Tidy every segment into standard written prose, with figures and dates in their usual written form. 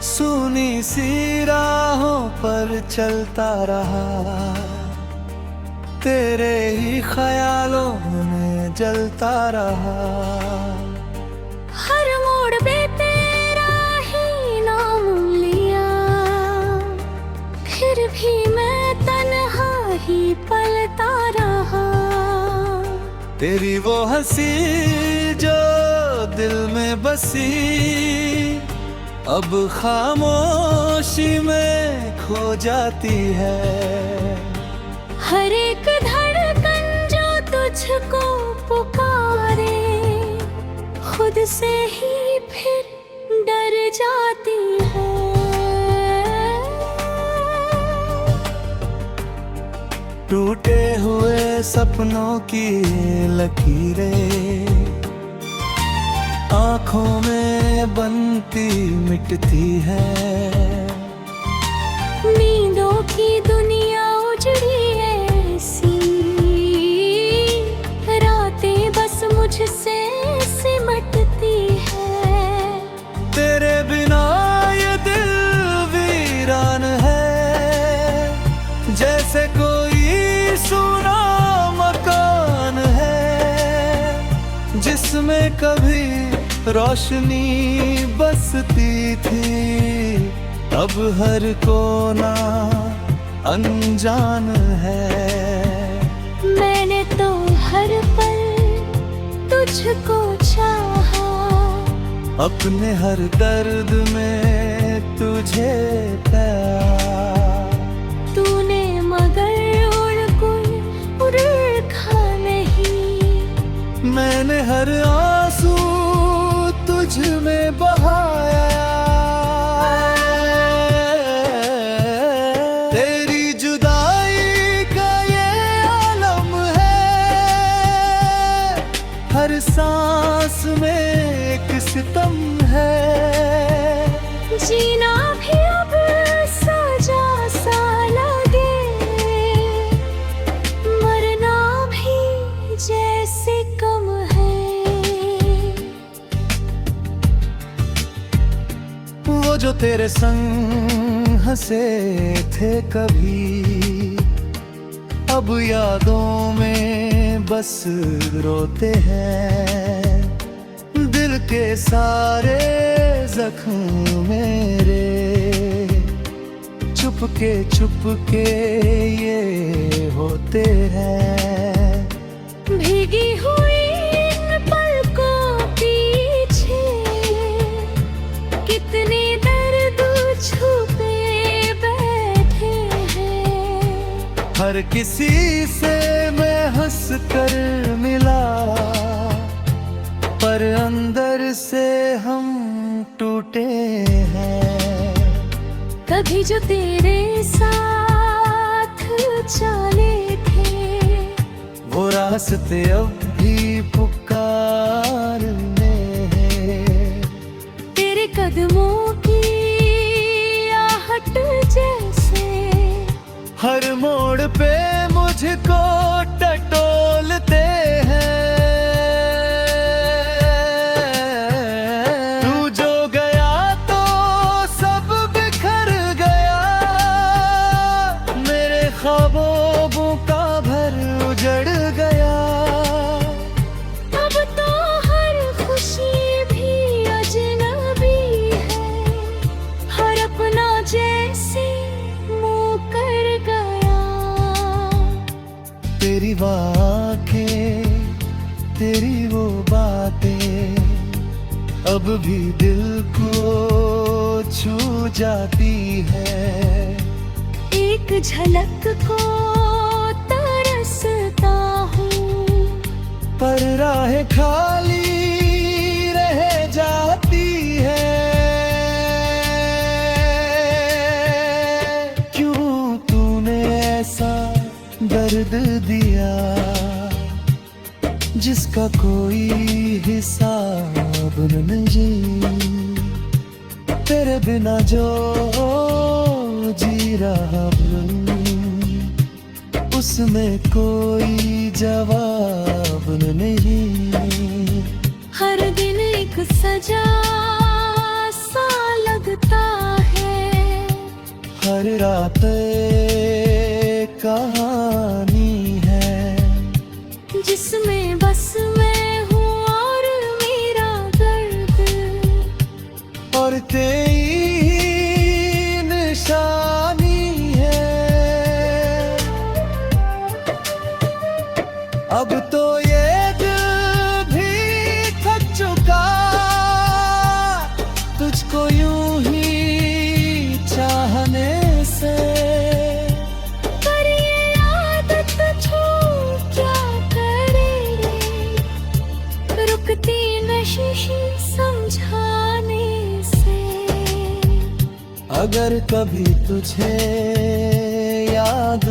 सुनी सी राहों पर चलता रहा, तेरे ही ख्यालों में जलता रहा। हर मोड़ पे तेरा ही नाम लिया, फिर भी मैं तन्हा ही पलता रहा। तेरी वो हंसी जो दिल में बसी, अब खामोशी में खो जाती है। हर एक धड़कन जो तुझको पुकारे, खुद से ही फिर डर जाती है। टूटे हुए सपनों की लकीरें आँखों में बनती मिटती है। नींदों की दुनिया उजड़ी ऐसी, रातें बस मुझसे सिमटती है। तेरे बिना ये दिल वीरान है, जैसे कोई सूना मकान है, जिसमें कभी रोशनी बसती थी। अब हर कोना अनजान है। मैंने तो हर पल तुझको चाहा, अपने हर दर्द में तुझे पाया। तूने मगर उड़ रखा नहीं। मैंने हर आंसू तुझ में बहाया। तेरी जुदाई का ये आलम है, हर सांस में एक सितम है। जीना भी अब सजा सा लगे, मरना भी जैसे कम है। वो जो तेरे संग हंसे थे कभी, अब यादों में बस रोते हैं। दिल के सारे जख्म मेरे चुपके ये होते हैं। भीगी हुई इन पलकों पीछे कितने दर्द छुपे बैठे हैं। हर किसी से मैं हंस कर मिला, पर अंदर से हम टूटे हैं। कभी जो तेरे साथ चले थे, वो रास्ते अब भी पुकारने हैं। तेरे कदमों की आहट जैसे हर मोड़ पे मुझको टटोलते हैं। तू जो गया तो सब बिखर गया, मेरे ख्वाबों का घर उजड़ गया। अब तो हर खुशी भी अजनबी है, हर अपना जैसे मुँह कर गया। तेरी आँखें, तेरी वो बातें अब भी दिल को छू जाती है। एक झलक को तरसता हूँ, पर राहें खाली रह जाती है। क्यों तूने ऐसा दर्द दिया, जिसका कोई हिसाब नहीं। तेरे बिना जो जी रहा हूँ, उसमें कोई जवाब नहीं। हर दिन एक सजा सा लगता हर रात एक कहानी है, जिसमें बस मैं हूँ और मेरा दर्द, और तेरी निशानी है। अब तो ये दिल भी थक चुका, तुझको यूं ही चाहने से। पर ये आदत छोड़ क्या करे रे, रुकती नशिश समझाने से। अगर कभी तुझे याद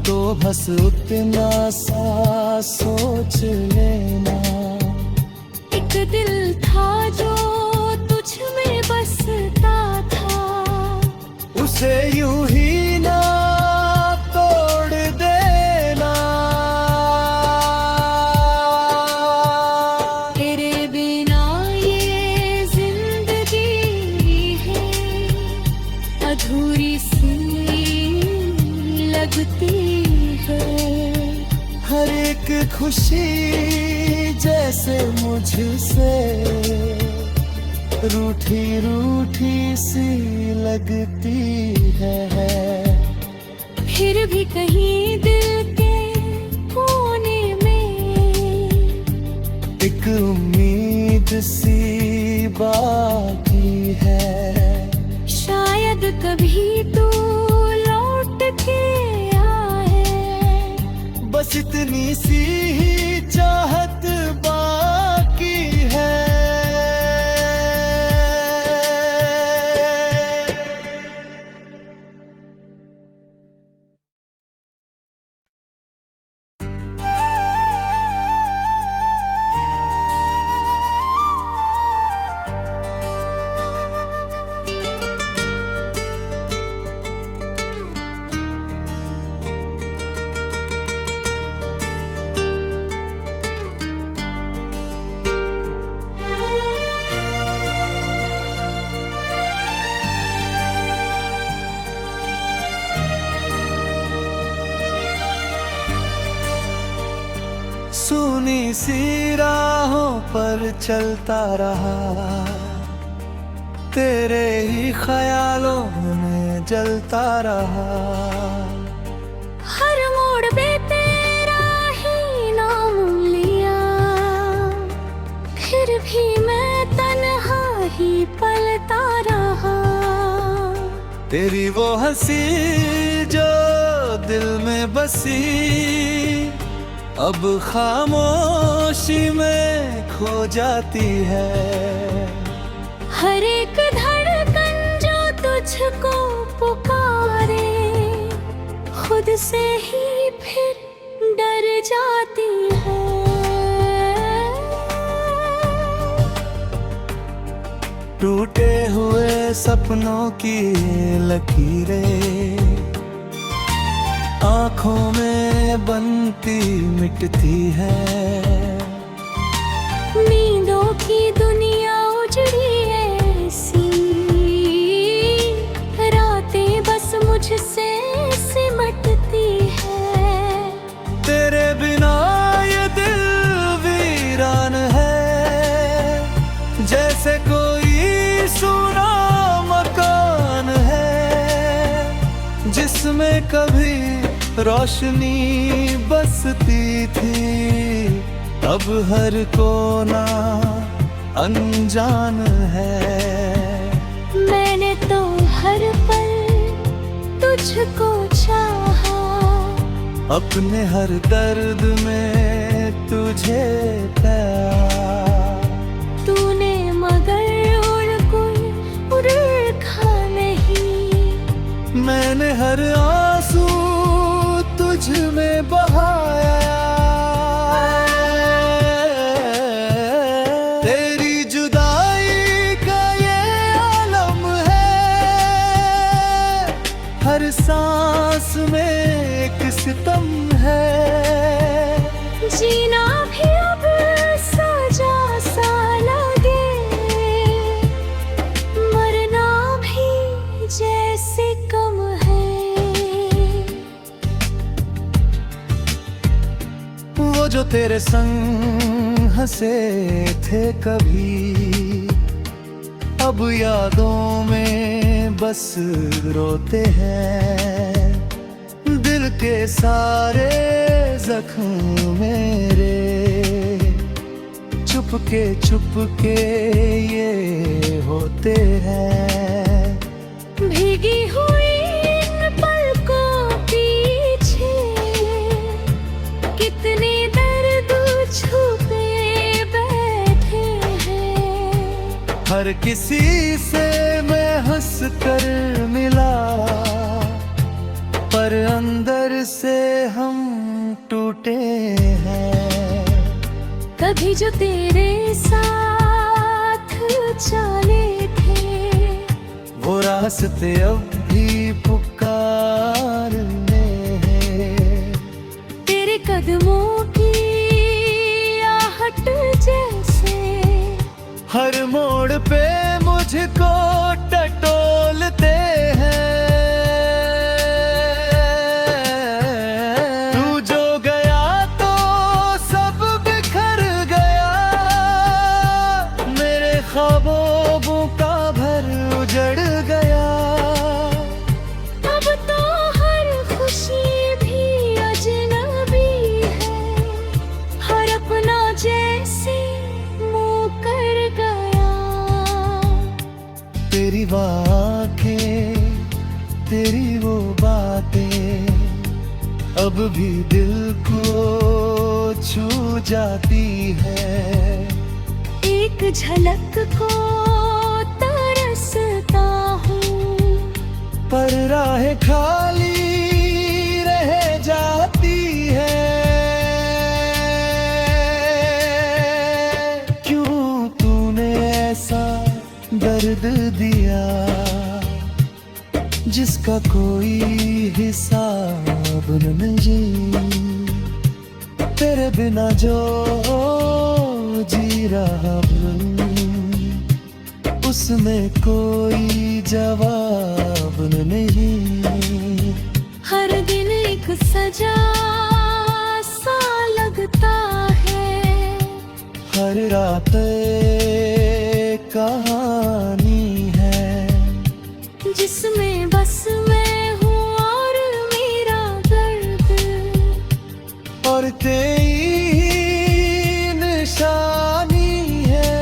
तो बस उतना सा सोच लेना। एक दिल था जो तुझ में बसता था, उसे यूं ही ना तोड़ देना। तेरे बिना ये जिंदगी है अधूरी सी लगती है। हर एक खुशी जैसे मुझसे रूठी रूठी सी लगती है। फिर भी कहीं दिल के कोने में एक उम्मीद सी बाकी है। शायद कभी तू लौट के आए, बस इतनी सी ही चाहत बाकी है। सुनी सी राहों पर चलता रहा, तेरे ही ख्यालों में जलता रहा। हर मोड़ पे तेरा ही नाम लिया, फिर भी मैं तन्हा ही पलता रहा। तेरी वो हंसी जो दिल में बसी, अब खामोशी में खो जाती है। हर एक धड़कन जो तुझको पुकारे, खुद से ही फिर डर जाती है। टूटे हुए सपनों की लकीरें आँखों में बनती मिटती है। नींदों की दुनिया उजड़ी ऐसी, रातें बस मुझसे सिमटती है। तेरे बिना ये दिल वीरान है, जैसे कोई सूना मकान है, जिसमें कभी रोशनी बसती थी। अब हर कोना अनजान है। मैंने तो हर पल तुझको चाहा, अपने हर दर्द में तुझे पाया। तूने मगर और कोई रखा नहीं। मैंने हर आंसू तुझ में बहाया। तेरी जुदाई का ये आलम है, हर सांस में एक सितम है। जीना भी अब सजा सा लगे, मरना भी तेरे संग हंसे थे कभी, अब यादों में बस रोते हैं। दिल के सारे जख्म मेरे चुपके ये होते हैं। भीगी हुई इन पलकों पीछे कितने दर्द छुपे बैठे हैं। हर किसी से मैं हंस कर मिला, पर अंदर से हम टूटे हैं। कभी जो तेरे साथ चले थे, वो रास्ते अब भी पुकारने हैं। तेरे कदमों की आहट जैसे हर मोड़ पे मुझको टटोलते हैं। तू जो गया तो सब बिखर गया, मेरे ख्वाबों का घर उजड़ गया। अब तो हर खुशी भी अजनबी है, हर अपना जैसे मुँह कर गया। तेरी वो आँखें, तेरी वो बातें अब भी दिल को छू जाती है। एक झलक को तरसता हूँ, पर राहें खाली रह जाती है। क्यों तूने ऐसा दर्द दिया, जिसका कोई हिसाब नहीं। तेरे बिना जो जी रहा हूँ, उसमें कोई जवाब नहीं। हर दिन एक सजा सा लगता है, हर रात एक कहानी है, जिसमें बस मैं हूँ और मेरा दर्द, और तेरी निशानी है।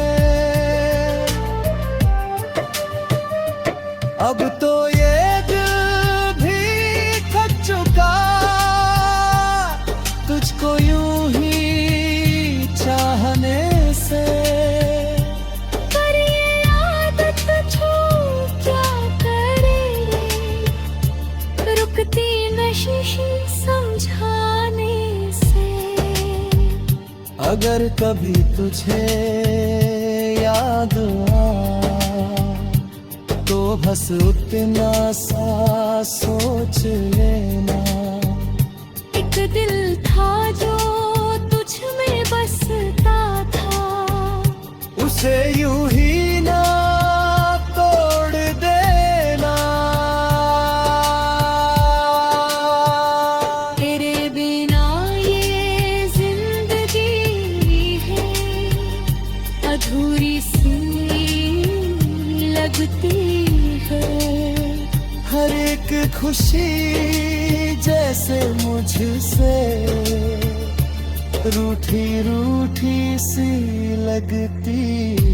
अब तो ये दिल भी थक चुका, तुझको यूं ही चाहने से। पर ये आदत छूट क्या करे, रुकती नहीं समझाने से। अगर कभी तुझे याद आ, तो बस उतना सा सोच लेना। एक दिल था जो तुझ में बसता था, उसे यूं ही ना तोड़ देना। तेरे बिना ये जिंदगी है अधूरी सी लगती है। हर एक खुशी जैसे मुझसे रूठी रूठी सी लगती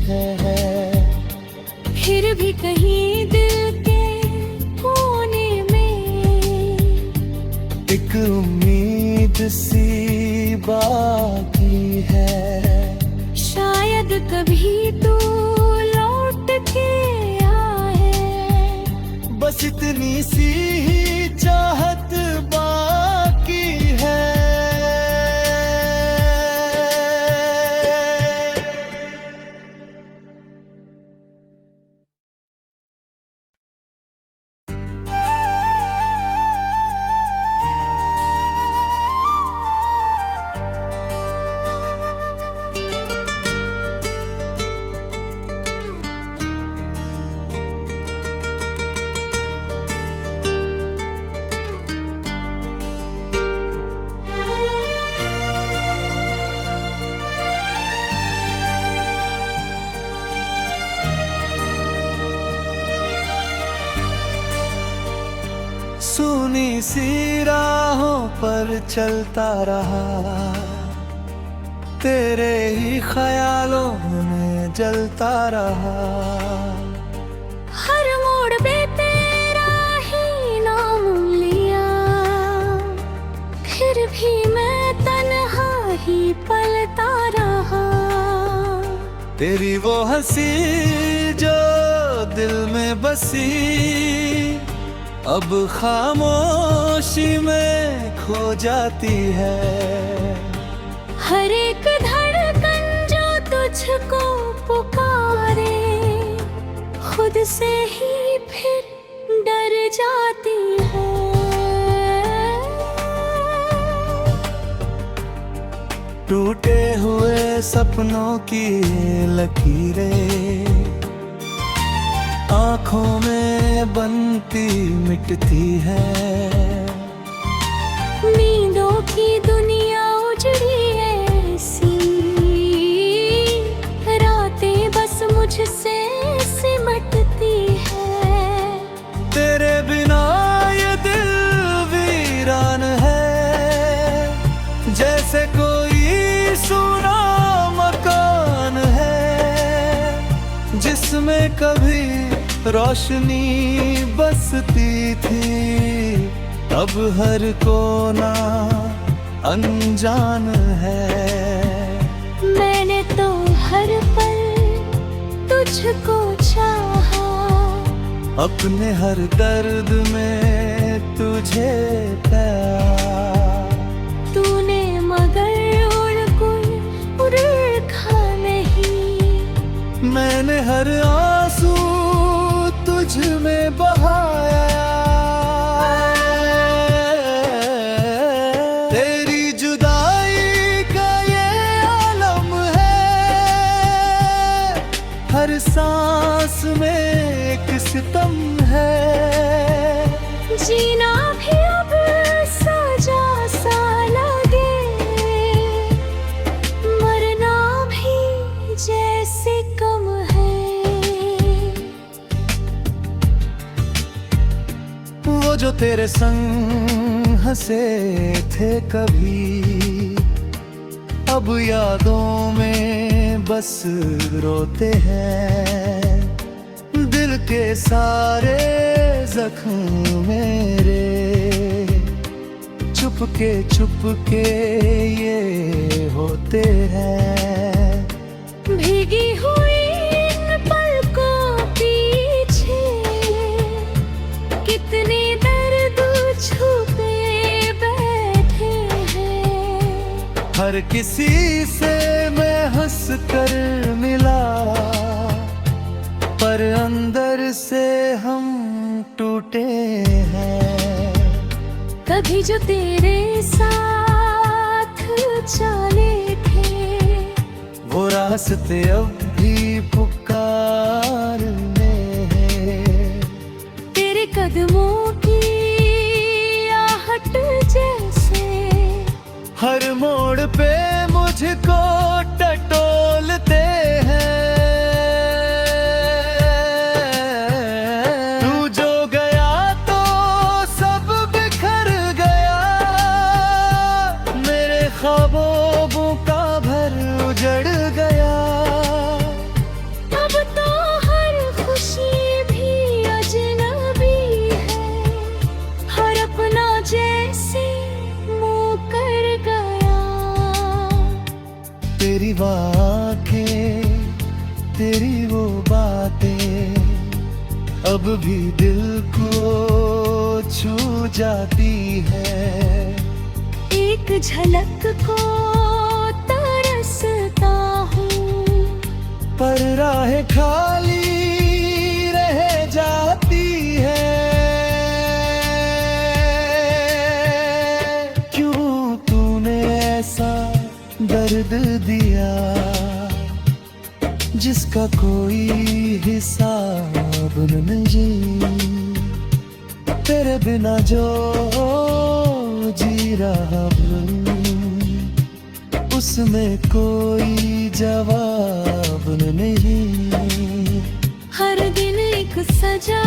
है। फिर भी कहीं दिल के कोने में एक उम्मीद सी बाकी है। शायद कभी तू लौट के आए, बस इतनी सी ही चाहत बाकी है। सुनी सी राहों पर चलता रहा, तेरे ही ख्यालों में जलता रहा। हर मोड़ पे तेरा ही नाम लिया, फिर भी मैं तन्हा ही पलता रहा। तेरी वो हंसी जो दिल में बसी, अब खामोशी में खो जाती है। हर एक धड़कन जो तुझको पुकारे, खुद से ही फिर डर जाती है। टूटे हुए सपनों की लकीरें आँखों में बनती मिटती है। नींदों की दुनिया उजड़ी ऐसी, रातें बस मुझसे सिमटती है। तेरे बिना ये दिल वीरान है, जैसे कोई सूना मकान है, जिसमें कभी रोशनी बसती थी। अब हर कोना अनजान है। मैंने तो हर पल तुझको चाहा, अपने हर दर्द में तुझे पाया। तूने मगर उड़ खा नहीं। मैंने हर आंसू तुझ में बहाया। तेरी जुदाई का ये आलम है, हर सांस में एक सितम है। जीना भी अब सजा सा लगे, मरना भी जैसे कम है। वो जो तेरे संग हंसे थे कभी, अब यादों में बस रोते हैं। दिल के सारे जख्म मेरे चुपके ये होते हैं। भीगी हुई इन पलकों पीछे कितने दर्द छुपे बैठे हैं। हर किसी से मैं हंस कर मिला, पर अंदर से हम टूटे हैं। कभी जो तेरे साथ चले थे, वो रास्ते अब भी पुकारने हैं। तेरे कदमों की आहट जैसे हर मोड़ पे मुझको टटोलते हैं। तू जो गया तो सब बिखर गया, मेरे ख्वाबों का घर उजड़ गया। अब तो हर खुशी भी अजनबी है, हर अपना जैसे मुँह कर गया। तेरी वो आँखें, तेरी वो बातें अब भी दिल को छू जाती है। एक झलक को तरसता हूँ, पर राह खाली रह जाती है। क्यों तूने ऐसा दर्द दिया, जिसका कोई हिसाब नहीं। तेरे बिना जो जी रहा हूँ, उसमें कोई जवाब नहीं। हर दिन एक सजा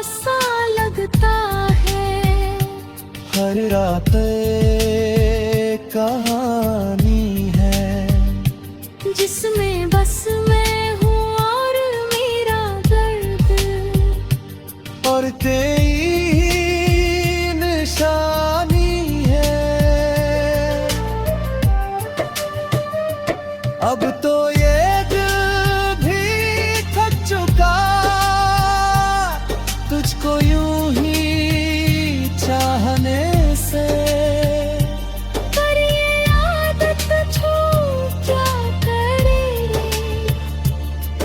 सा लगता है। हर रात एक कहानी है, जिसमें बस मैं हूँ और मेरा दर्द, और तेरी निशानी है। अब तो ये दिल भी थक चुका, तुझको यूं ही चाहने से। पर ये आदत छूट क्या करे,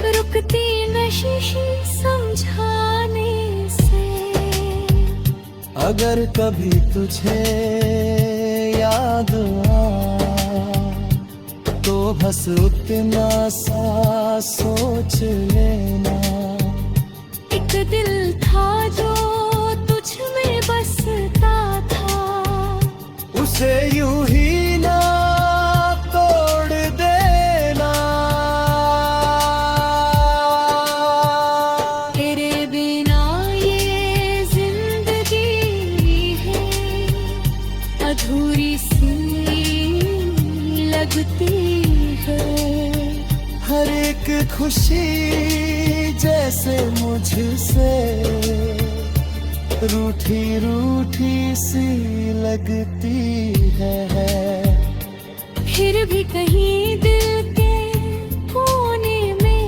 रुकती नशीं समझाने से। अगर कभी तुझे याद तो बस उतना सा सोच लेना। एक दिल था जो तुझ में बसता था, उसे यूं ही ना तोड़ देना। तेरे बिना ये जिंदगी है अधूरी सी लगती है। हर एक खुशी जैसे मुझसे रूठी रूठी सी लगती है। फिर भी कहीं दिल के कोने में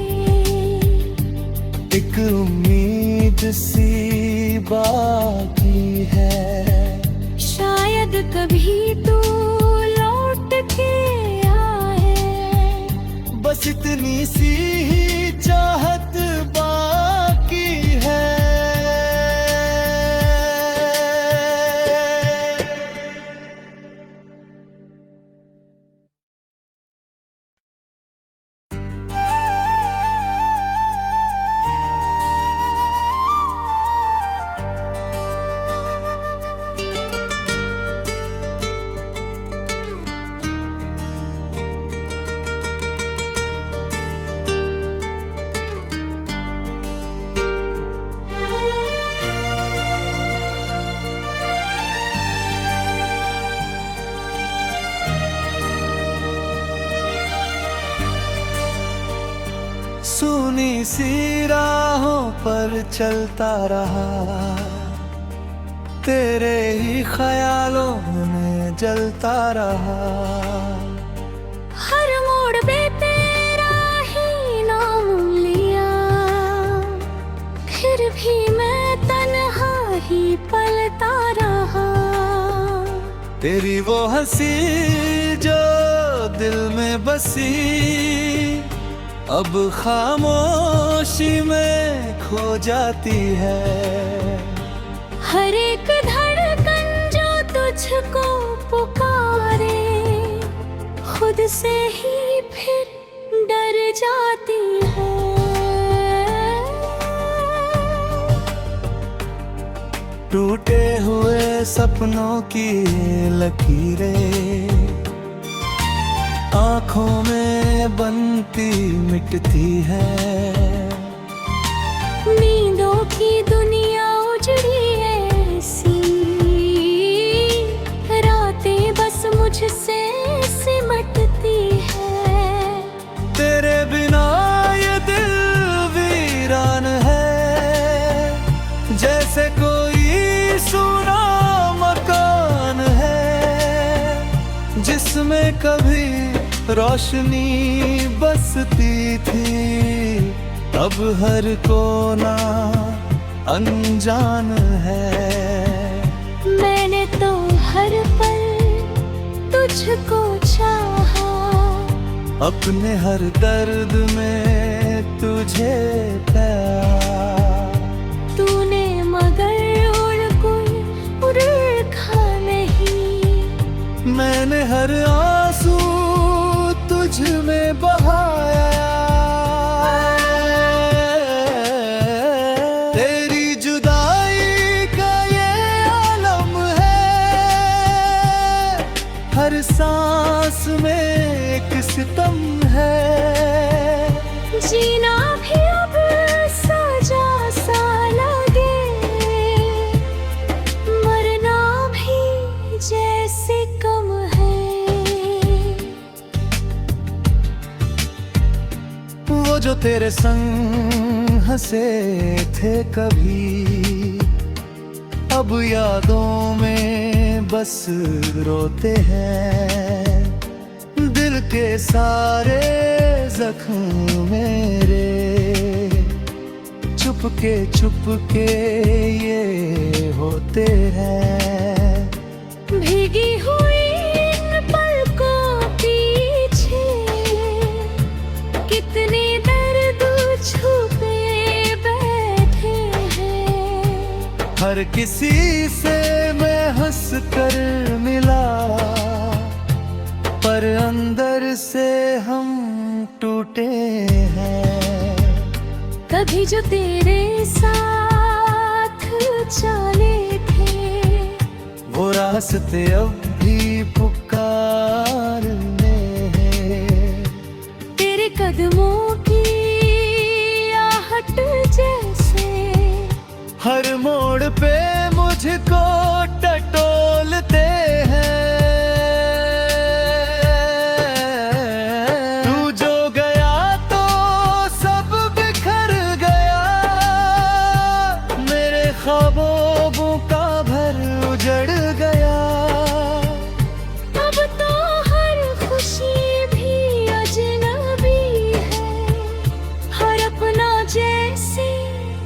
एक उम्मीद सी बाकी है। शायद कभी तू लौट के आए, बस इतनी सी ही चाहत बाकी है। सुनी सी राहों पर चलता रहा, तेरे ही ख्यालों में जलता रहा। हर मोड़ पे तेरा ही नाम लिया, फिर भी मैं तन्हा ही पलता रहा। तेरी वो हंसी जो दिल में बसी, अब खामोशी में खो जाती है। हर एक धड़कन जो तुझको पुकारे, खुद से ही फिर डर जाती है। टूटे हुए सपनों की लकीरें आँखों में बनती मिटती है। नींदों की दुनिया उजड़ी ऐसी, रातें बस मुझसे सिमटती है। तेरे बिना ये दिल वीरान है, जैसे कोई सूना मकान है, जिसमें कभी रोशनी बसती थी। अब हर कोना अनजान है। मैंने तो हर पल तुझको चाहा, अपने हर दर्द में तुझे प्यार। तूने मगर उड़ रखा नहीं। मैंने हर आंसू तुझ में बहाया। तेरी जुदाई का ये आलम है, हर सांस में एक सितम है। जीना भी अब सजा सा लगे, मरना भी तेरे संग हंसे थे कभी, अब यादों में बस रोते हैं। दिल के सारे जख्म मेरे चुपके ये होते हैं। भीगी हुई इन पलकों पीछे कितने दर्द छुपे बैठे हैं। हर किसी से मैं हंस कर मिला, पर अंदर से हम टूटे हैं। कभी जो तेरे साथ चले थे, वो रास्ते अब भी पुकारने हैं। तेरे कदमों की आहट जैसे हर मोड़ पे मुझको टटोलते हैं। तू जो गया तो सब बिखर गया, मेरे ख्वाबों का घर उजड़ गया। अब तो हर खुशी भी अजनबी है, हर अपना जैसे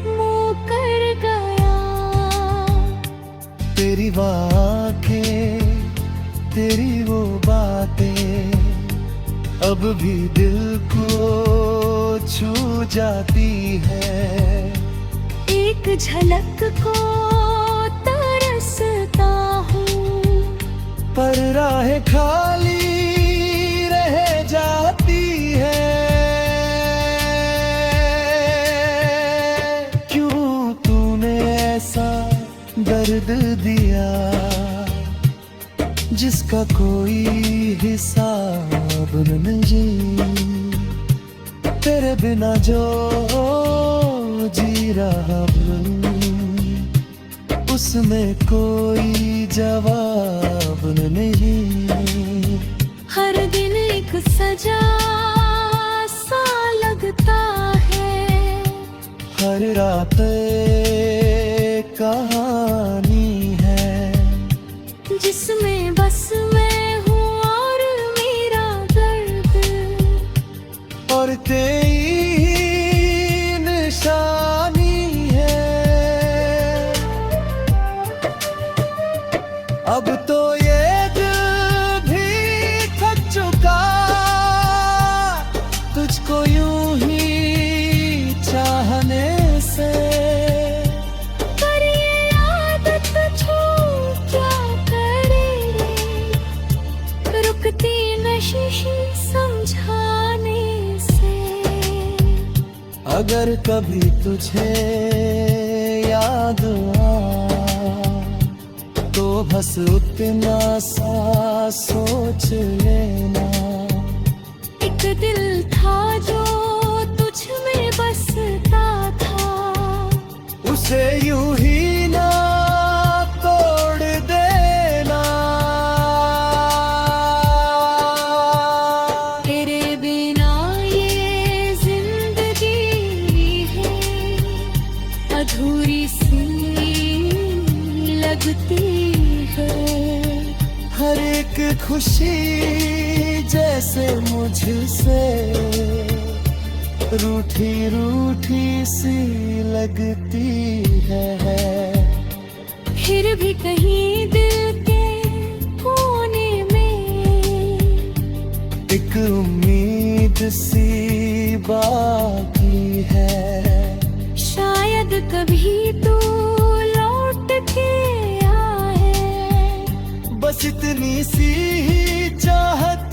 मुँह कर गया। तेरी वो आँखें, तेरी वो बातें अब भी दिल को छू जाती है। एक झलक को तरसता हूँ, पर राहें खाली रह जाती है। क्यों तूने ऐसा दर्द दिया जिसका कोई हिसाब नहीं। तेरे बिना जो जी रहा हूँ, उसमें कोई जवाब नहीं। हर दिन एक सजा सा लगता है, हर रात एक कहानी है, जिसमें बस मैं हूँ और मेरा दर्द, और तेरी निशानी है। अब तो ये दिल भी थक चुका, तुझको यूं ही चाहने से। पर ये आदत छूट क्या करे, रुकती नशिश समझाने से। अगर कभी तुझे याद तो बस उतना सा सोच लेना। एक दिल था जो तुझ में बसता था, उसे यूं ही ना तोड़ देना। तेरे बिना ये जिंदगी है अधूरी सी लगती है। हर एक खुशी जैसे मुझसे रूठी रूठी सी लगती है। फिर भी कहीं दिल के कोने में एक उम्मीद सी बाकी है। शायद कभी तू लौट के आए, बस इतनी सी ही चाहत